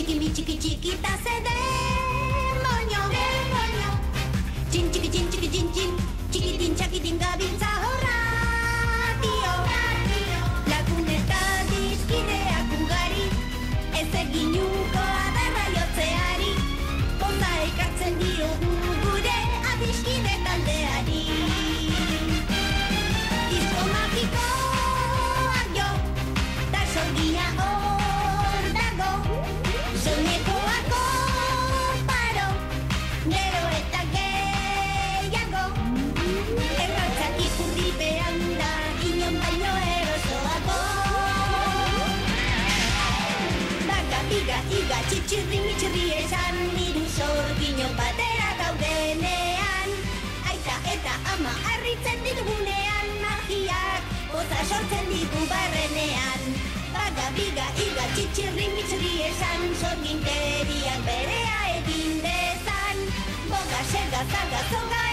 mi txiki txikita ze demonio, demonio. Txin txiki txin txiki txin txin, txikitin txakitin gabiltza horra, tio. Lagun eta dizkideak ugari, ez egin uko adarra jotzeari. Poza ekartzen diogu gure adiskide taldeari. Disko magikoak jo, da sorgia hor dago. Soinekoako paro, gero eta gehiago. Erratzak ikurripean da, inon baino erosoago. Baga, biga, iga, txitxirri, mitxirri esan, hiru sorgino batera gaudenean. Aita eta ama harritzen ditugunean, magiak poza sortzen ditu barrenean. Baga, biga, iga, txitxirri, mitxirri esan, sorginkeriak berea egin dezan. Boga, sega, zaga, zoga,